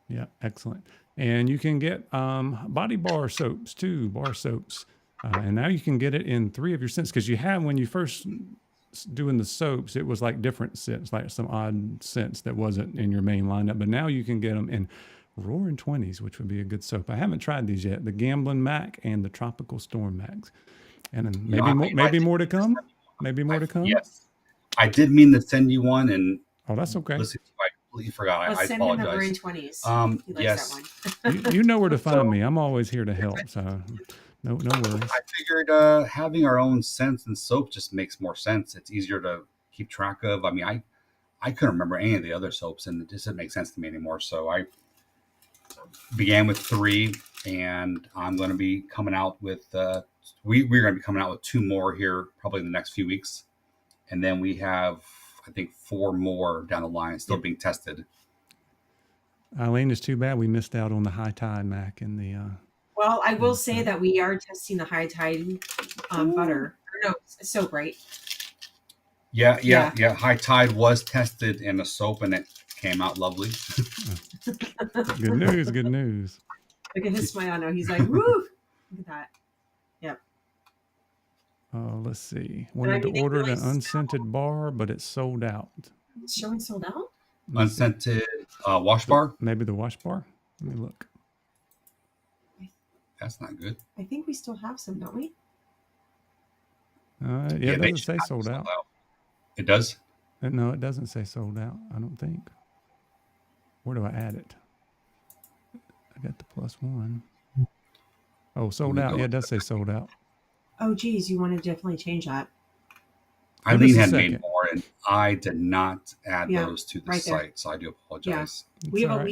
Yeah, excellent. And you can get body bar soaps too, bar soaps. And now you can get it in 3 of your scents, because you have, when you first doing the soaps, it was like different scents, like some odd scents that wasn't in your main lineup. But now you can get them in Roaring 20s, which would be a good soap. I haven't tried these yet. The Gambling Mac and the Tropical Storm Macs. And then maybe more to come. Maybe more to come. Yes. I did mean to send you one, and that's okay. Listen, I completely forgot. I apologize. Send him the Roaring 20s. He likes yes. that one. you know where to find me. I'm always here to help. So no worries. I figured having our own scents and soap just makes more sense. It's easier to keep track of. I mean, I couldn't remember any of the other soaps, and it just didn't make sense to me anymore. So I began with 3, and I'm going to be coming out with we're going to be coming out with 2 more here probably in the next few weeks, and then we have, I think, 4 more down the line still being tested. Eileen, it's too bad we missed out on the High Tide Mac and the. Well, I will say that we are testing the High Tide butter. Or no, soap, right? Yeah. High Tide was tested in a soap, and it came out lovely. Good news. Look at his smile now. He's like, woo! Look at that. Yep. Let's see. Wanted to order an unscented bar, but it's sold out. It's showing sold out? Unscented wash bar? Maybe the wash bar. Let me look. That's not good. I think we still have some, don't we? It doesn't say sold out. It does? No, it doesn't say sold out, I don't think. Where do I add it? I got the +1. Oh, sold out. Yeah, it does say sold out. Oh, geez. You want to definitely change that. Eileen had made more, and I did not add those to the site, so I do apologize. Yeah.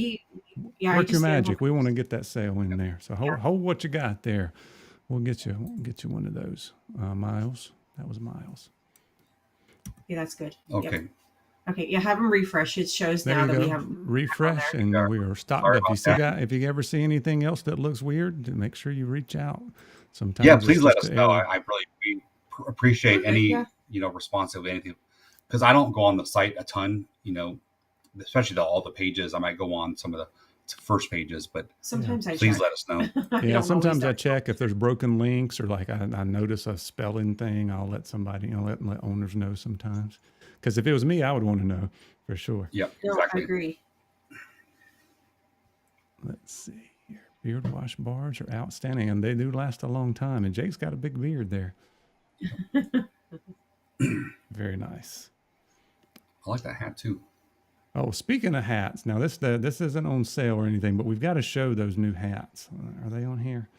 Work your magic. We want to get that sale in there. So hold what you got there. We'll get you one of those. Miles. That was Miles. Yeah, that's good. Okay. Yep. Okay, yeah, have them refresh. It shows there now that go. we have refresh, and we are stocked up. If you ever see anything else that looks weird, make sure you reach out. Sometimes, yeah, please let us know. I really appreciate any response of anything, because I don't go on the site a ton. Especially all the pages. I might go on some of the first pages, but sometimes please let us know. Yeah, sometimes I check if there's broken links, or like I notice a spelling thing. I'll let somebody, let owners know sometimes. Because if it was me, I would want to know for sure. Yeah, exactly. I agree. Let's see here. Beard wash bars are outstanding, and they do last a long time. And Jake's got a big beard there. Very nice. I like that hat too. Oh, speaking of hats, now this isn't on sale or anything, but we've got to show those new hats. Are they on here?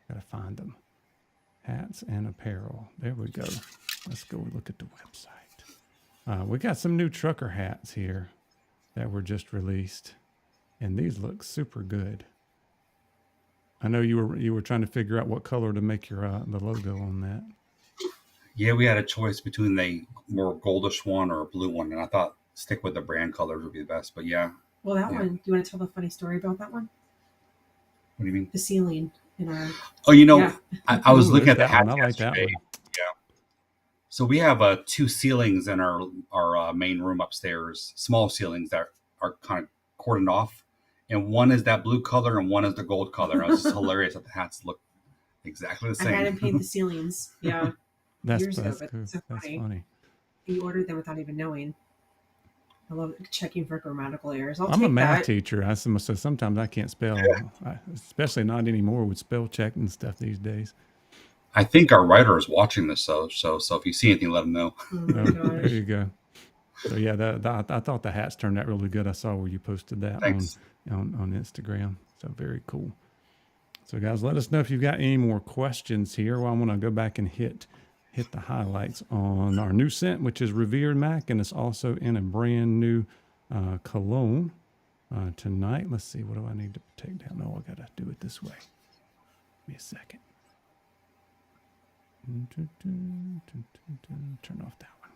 Got to find them. Hats and apparel. There we go. Let's go look at the website. We got some new trucker hats here that were just released, and these look super good. I know you were trying to figure out what color to make your the logo on that. Yeah, we had a choice between the more goldish one or a blue one, and I thought stick with the brand colors would be the best. But yeah. Well, that one. Do you want to tell the funny story about that one? What do you mean? The ceiling in our. Oh, I was looking at the hat. I like that one. Yeah. So we have 2 ceilings in our main room upstairs, small ceilings that are kind of cordoned off, and one is that blue color and one is the gold color. It was just hilarious that the hats look exactly the same. I had him paint the ceilings. Yeah. That's years ago, cool. but so That's funny. You ordered them without even knowing. I love checking for grammatical errors. I'm a math teacher, so sometimes I can't spell, especially not anymore with spell check and stuff these days. I think our writer is watching this, so if you see anything, let him know. Oh my gosh. There you go. So yeah, I thought the hats turned out really good. I saw where you posted that on Instagram. So very cool. So guys, let us know if you've got any more questions here. Well, I want to go back and hit the highlights on our new scent, which is Revered Mack, and it's also in a brand new cologne tonight. Let's see, what do I need to take down? Oh, I got to do it this way. Give me a second. Turn off that one.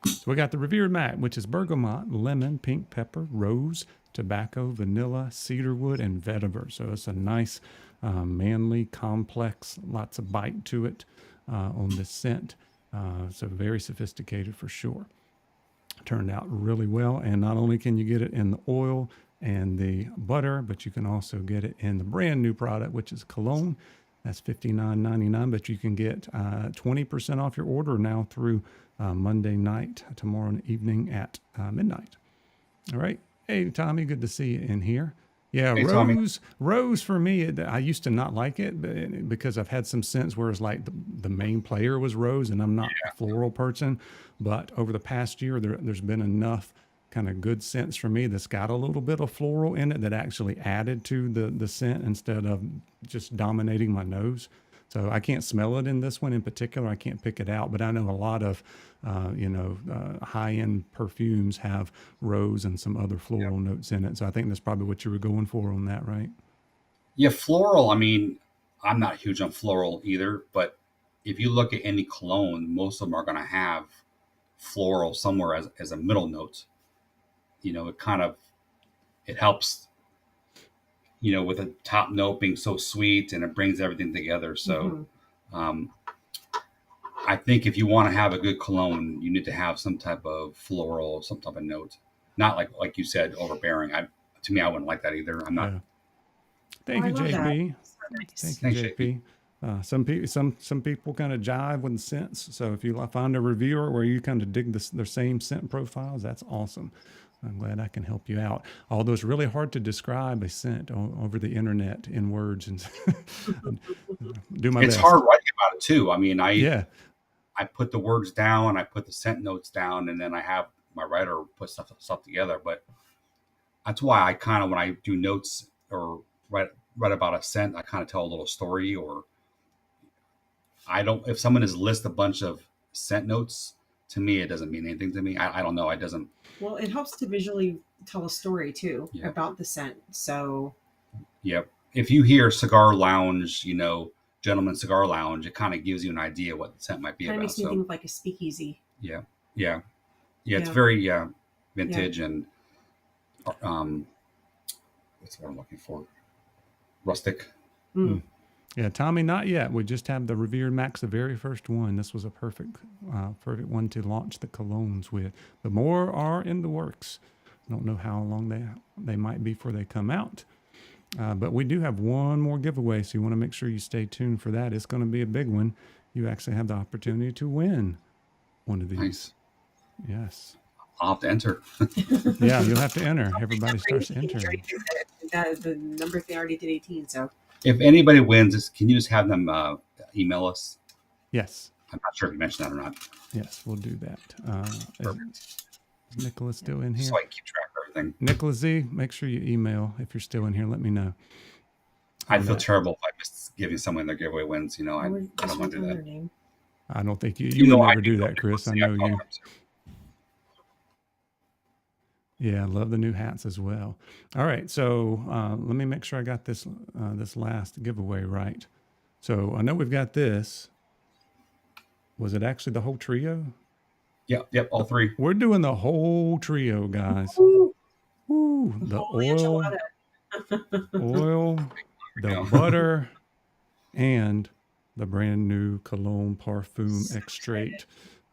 So we got the Revered Mack, which is bergamot, lemon, pink pepper, rose, tobacco, vanilla, cedarwood, and vetiver. So it's a nice, manly, complex, lots of bite to it. On this scent. So very sophisticated for sure. Turned out really well. And not only can you get it in the oil and the butter, but you can also get it in the brand new product, which is cologne. That's $59.99, but you can get 20% off your order now through Monday night, tomorrow evening at midnight. All right. Hey, Tommy, good to see you in here. Yeah, hey, Rose for me, I used to not like it because I've had some scents where it's like the main player was Rose, and I'm not a floral person. But over the past year, there's been enough kind of good scents for me that's got a little bit of floral in it that actually added to the scent instead of just dominating my nose. So I can't smell it in this one in particular. I can't pick it out, but I know a lot of, high-end perfumes have rose and some other floral notes in it. So I think that's probably what you were going for on that, right? Yeah, floral. I mean, I'm not huge on floral either, but if you look at any cologne, most of them are going to have floral somewhere as a middle note. It helps, with the top note being so sweet and it brings everything together. So, I think if you want to have a good cologne, you need to have some type of floral, some type of note. Not like you said, overbearing. To me, I wouldn't like that either. I'm not. Yeah. Thank you, JP. Thank you, JP. Some people kind of jive with scents. So if you find a reviewer where you kind of dig their same scent profiles, that's awesome. I'm glad I can help you out. Although it's really hard to describe a scent over the internet in words and do my best. It's hard writing about it too. I mean, I put the words down, I put the scent notes down, and then I have my writer put stuff together. But that's why I kind of, when I do notes or write about a scent, I kind of tell a little story. Or if someone has listed a bunch of scent notes, to me, it doesn't mean anything to me. I don't know. It doesn't. Well, it helps to visually tell a story too about the scent. So. Yep. If you hear cigar lounge, gentleman cigar lounge, it kind of gives you an idea what the scent might be about. Kind of makes me think of like a speakeasy. Yeah. It's very vintage and what's what I'm looking for? Rustic. Mm. Yeah, Tommy, not yet. We just have the Revered Mack's, the very first one. This was a perfect one to launch the colognes with. But more are in the works. I don't know how long they might be before they come out. But we do have one more giveaway, so you want to make sure you stay tuned for that. It's going to be a big one. You actually have the opportunity to win one of these. Nice. Yes. I'll have to enter. Yeah, you'll have to enter. Everybody starts entering. that the number thing already did 18. So If anybody wins, can you just have them email us? Yes. I'm not sure if you mentioned that or not. Yes, we'll do that. Is Nicholas still in here? So I can keep track of everything. Nicholas Z, make sure you email if you're still in here. Let me know. I'd feel terrible if I missed giving someone their giveaway wins. You know, I don't want to do that. Name. I don't think you would never do that, Chris. I know you. Yeah, I love the new hats as well. All right, so let me make sure I got this this last giveaway right. So I know we've got this. Was it actually the whole trio? Yep, all three. We're doing the whole trio, guys. Ooh, the oil, the butter, and the brand new cologne parfum extrait.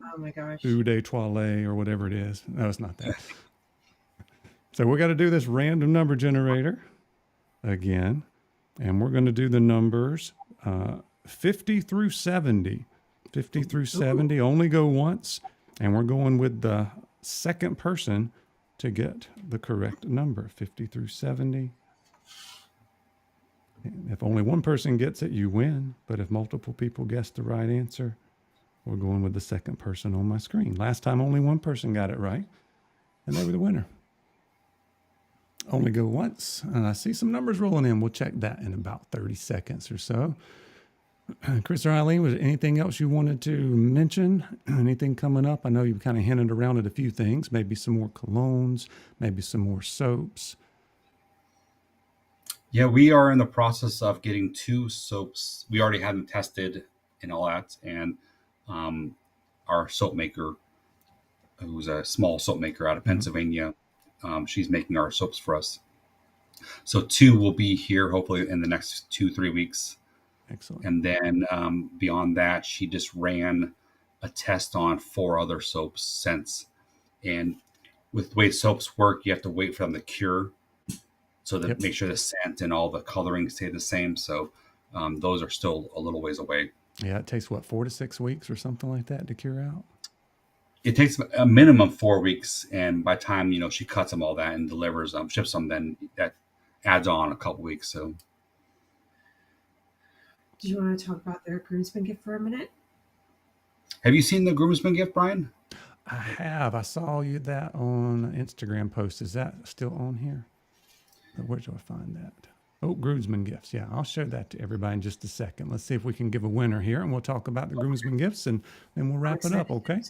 Oh my gosh. Eau de Toilette or whatever it is. No, it's not that. So we're going to do this random number generator again, and we're going to do the numbers 50 through 70. 50 through 70 only go once, and we're going with the second person to get the correct number. 50 through 70. And if only one person gets it, you win. But if multiple people guess the right answer, we're going with the second person on my screen. Last time only one person got it right, and they were the winner. Only go once. And I see some numbers rolling in. We'll check that in about 30 seconds or so. Chris or Eileen, was there anything else you wanted to mention? Anything coming up? I know you kind of hinted around at a few things, maybe some more colognes, maybe some more soaps. Yeah, we are in the process of getting 2 soaps. We already had them tested and all that. And our soap maker, who's a small soap maker out of Pennsylvania, she's making our soaps for us. So 2 will be here hopefully in the next 2-3 weeks. Excellent. And then beyond that, she just ran a test on 4 other soaps since. And with the way soaps work, you have to wait for them to cure, so that make sure the scent and all the coloring stay the same. So those are still a little ways away. Yeah, it takes 4 to 6 weeks or something like that to cure out? It takes a minimum 4 weeks. And by the time, she cuts them all that and delivers them, ships them, then that adds on a couple weeks. So. Do you want to talk about their groomsman gift for a minute? Have you seen the groomsman gift, Brian? I have. I saw you that on Instagram post. Is that still on here? Where do I find that? Oh, groomsman gifts. Yeah, I'll show that to everybody in just a second. Let's see if we can give a winner here, and we'll talk about the groomsman gifts, and then we'll wrap it up, okay?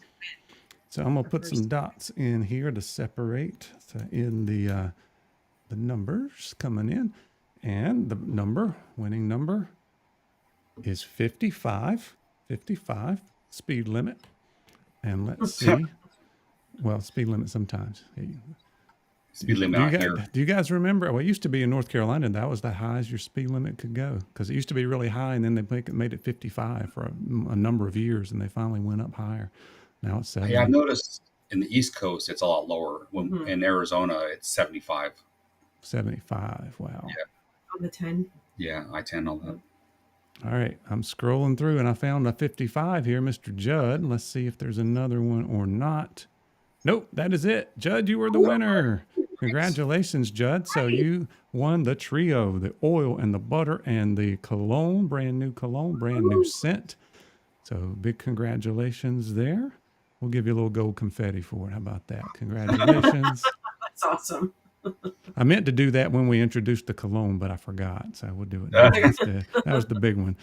So I'm going to put some dots in here to separate in the numbers coming in. And the winning number is 55. 55, speed limit. And let's see. Well, speed limit sometimes. Speed limit out here. Do you guys remember? Well, it used to be in North Carolina, that was the highest your speed limit could go, because it used to be really high, and then they made it 55 for a number of years, and they finally went up higher. Now it's 70. Yeah, I've noticed in the East Coast it's a lot lower. When in Arizona it's 75. 75. Wow. Yeah. On the 10. Yeah, I-10 all that. All right, I'm scrolling through, and I found a 55 here, Mr. Judd. Let's see if there's another one or not. Nope, that is it. Judd, you were the winner. Congratulations, Judd. So you won the trio, the oil and the butter and the cologne, brand new scent. So big congratulations there. We'll give you a little gold confetti for it. How about that? Congratulations. That's awesome. I meant to do that when we introduced the cologne, but I forgot. So we'll do it now instead. That was the big one.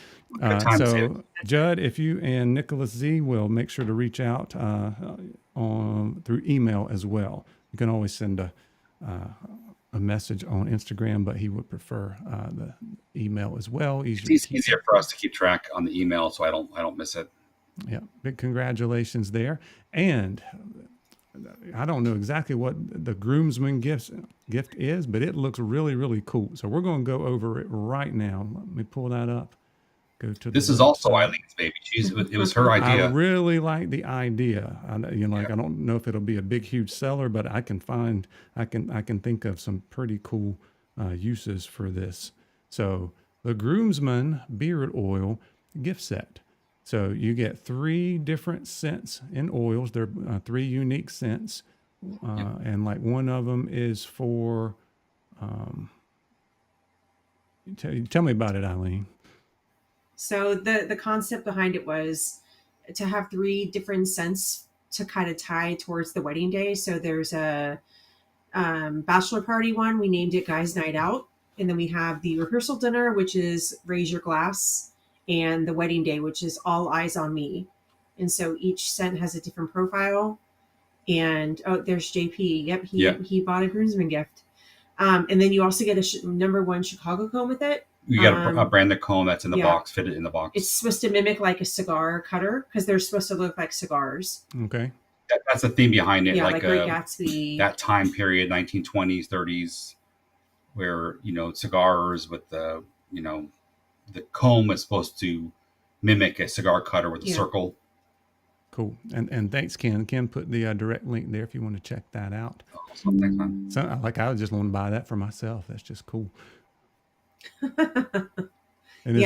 So Judd, if you and Nicholas Z will make sure to reach out through email as well. You can always send a message on Instagram, but he would prefer the email as well. It's easier for us to keep track on the email, so I don't miss it. Yeah, big congratulations there. And I don't know exactly what the groomsman gift is, but it looks really, really cool. So we're going to go over it right now. Let me pull that up. This is also Eileen's baby. It was her idea. I really like the idea. I don't know if it'll be a big, huge seller, but I can think of some pretty cool uses for this. So the Groomsman Beard Oil gift set. So you get 3 different scents in oils. They're 3 unique scents, and like one of them is for Tell me about it, Eileen. So the concept behind it was to have 3 different scents to kind of tie towards the wedding day. So there's a bachelor party one. We named it Guys Night Out. And then we have the rehearsal dinner, which is Raise Your Glass, and the wedding day, which is All Eyes on Me. And so each scent has a different profile. And there's JP. Yep, he bought a groomsman gift. And then you also get a number 1 Chicago comb with it. You got a branded comb that's in the box, fitted in the box. It's supposed to mimic like a cigar cutter because they're supposed to look like cigars. Okay. That's the theme behind it. Yeah, like Great Gatsby. That time period, 1920s, 30s, where, cigars with the comb is supposed to mimic a cigar cutter with a circle. Cool. And thanks, Ken. Ken put the direct link there if you want to check that out. Awesome. Thanks, man. So, I just want to buy that for myself. That's just cool. And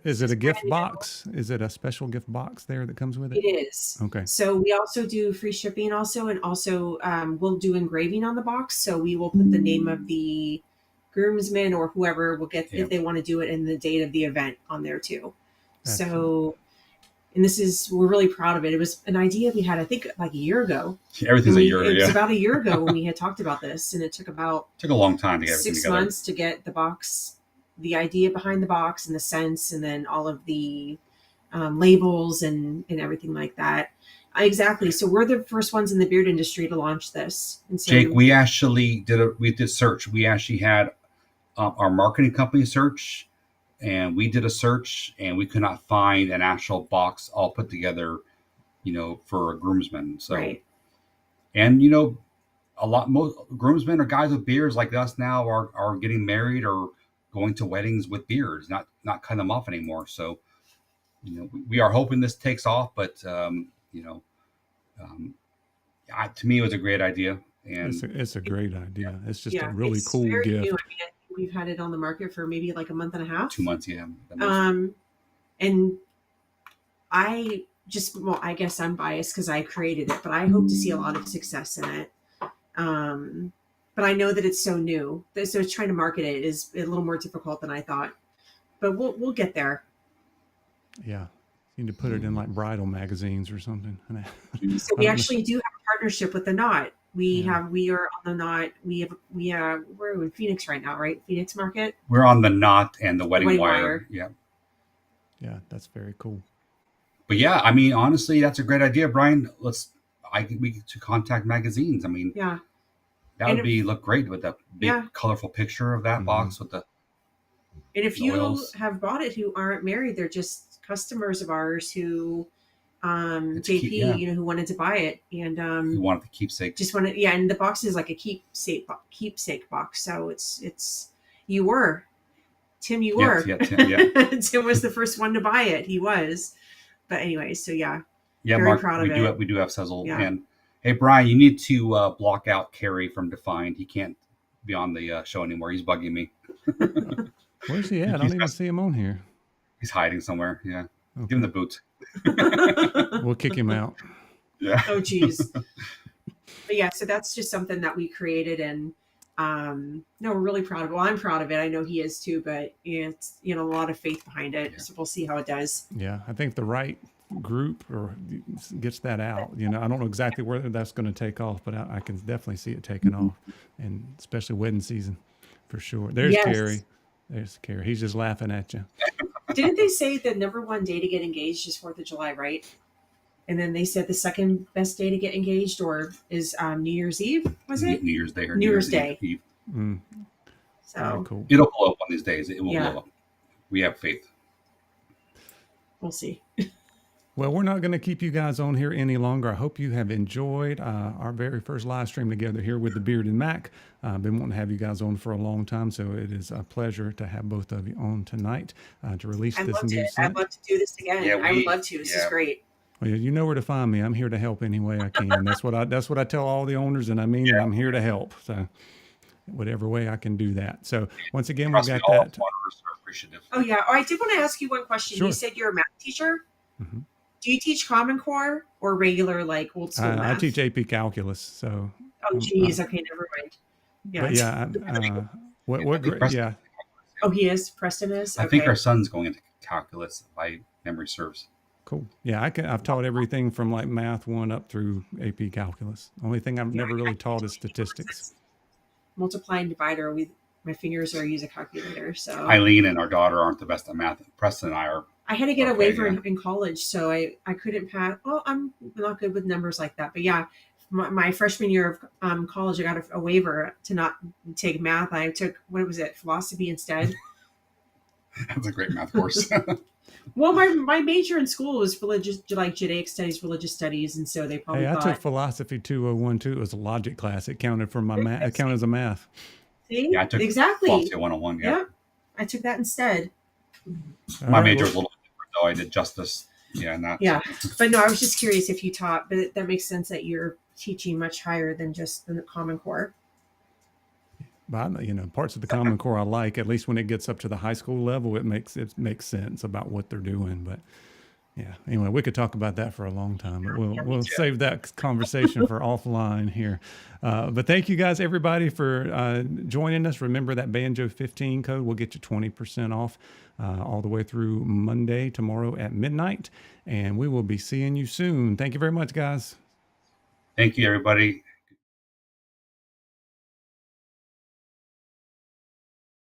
is it a gift box? Is it a special gift box there that comes with it? It is. Okay. So we also do free shipping also, and also we'll do engraving on the box. So we will put the name of the groomsman or whoever will get, if they want to do it, and the date of the event on there too. Excellent. So, and we're really proud of it. It was an idea we had, I think, like a year ago. Everything's a year ago. It was about a year ago when we had talked about this, and it took a long time to get everything 6 together. months to get the box, the idea behind the box and the scents, and then all of the labels and everything like that. Exactly. So we're the first ones in the beard industry to launch this. And so, Jake, we actually did search. We actually had our marketing company search, and we did a search, and we could not find an actual box all put together, for a groomsman. So, right. And most groomsmen or guys with beards like us now are getting married or going to weddings with beards, not cutting them off anymore. So, we are hoping this takes off, but to me, it was a great idea. And it's a great idea. It's just a really it's cool very gift. new. I mean, we've had it on the market for maybe like a month and a half. 2 months, yeah. And I guess I'm biased because I created it, but I hope to see a lot of success in it. But I know that it's so new, so trying to market it is a little more difficult than I thought. But we'll get there. Yeah, you need to put it in like bridal magazines or something. So we actually do have a partnership with the Knot. We are on the Knot. We're in Phoenix right now, right? Phoenix Market. We're on the Knot and the Wedding Wire. Yeah. Yeah, that's very cool. But yeah, I mean, honestly, that's a great idea, Brian. We to contact magazines. I mean, yeah, that would look great with that big colorful picture of that box with the. And if you have bought it who aren't married, they're just customers of ours who, JP, who wanted to buy it and who wanted the keepsake. Just wanted, and the box is like a keepsake box. So it's you were. Tim, you were. Yeah, Tim, yeah. Tim was the first one to buy it. He was. But anyway, so yeah. Yeah, very Mark, proud of it. We do have Sizzle. Yeah. And hey, Brian, you need to block out Kerry from Defined. He can't be on the show anymore. He's bugging me. Where's he at? I don't even see him on here. He's hiding somewhere. Yeah. Okay. Give him the boot. We'll kick him out. Yeah. Oh, geez. But yeah, so that's just something that we created, and no, we're really proud of it. Well, I'm proud of it. I know he is too, but it's a lot of faith behind it. So we'll see how it does. Yeah, I think the right group gets that out. I don't know exactly where that's going to take off, but I can definitely see it taking off, and especially wedding season for sure. There's Carrie. There's Carrie. He's just laughing at you. Didn't they say the number one day to get engaged is 4th of July, right? And then they said the second best day to get engaged is New Year's Eve, was it? New Year's Day or New Year's Day. Eve. So cool. It'll blow up one of these days. It will blow up. We have faith. We'll see. Well, we're not going to keep you guys on here any longer. I hope you have enjoyed our very first live stream together here with the Bearded Mack. I've been wanting to have you guys on for a long time, so it is a pleasure to have both of you on tonight to release this new set. I'd love to do this again. Yeah, I would love to. This is great. Well, you know where to find me. I'm here to help any way I can. That's what I tell all the owners, and I mean it. I'm here to help. So whatever way I can do that. So once again, we've got that. Oh yeah. Oh, I did want to ask you one question. Sure. You said you're a math teacher. Mm-hmm. Do you teach Common Core or regular, like old school math? I teach AP Calculus. So. Oh, geez. Okay, never mind. Yeah. But yeah. What grade? Yeah. Oh, he is. Preston is. I think our son's going into calculus, if my memory serves. Cool. Yeah, I've taught everything from like math 1 up through AP calculus. Only thing I've never really taught is statistics. Multiply and divider. My fingers are use a calculator. So Eileen and our daughter aren't the best at math. Preston and I are. I had to get a Okay, waiver yeah. in college, so I couldn't pass. Oh, I'm not good with numbers like that. But yeah, my freshman year of college, I got a waiver to not take math. I took, what was it, philosophy instead. That's a great math course. Well, my major in school was religious, like Judaic studies, religious studies, and so they probably Hey, I thought, took philosophy 201 too. It was a logic class. It counted for my math. It counted as a math. see, Yeah, I took exactly. philosophy 101. Yeah. Yep, I took that instead. All My right, major well, was a little bit different, though. I did justice. Yeah, and that. Yeah, but no, I was just curious if you taught, but that makes sense that you're teaching much higher than just the Common Core. but, parts of the Common Core I like. At least when it gets up to the high school level, it makes sense about what they're doing. But yeah, anyway, we could talk about that for a long time, but we'll save that conversation for offline here. But thank you guys, everybody, for joining us. Remember that Banjo 15 code will get you 20% off all the way through Monday, tomorrow at midnight. And we will be seeing you soon. Thank you very much, guys. Thank you, everybody.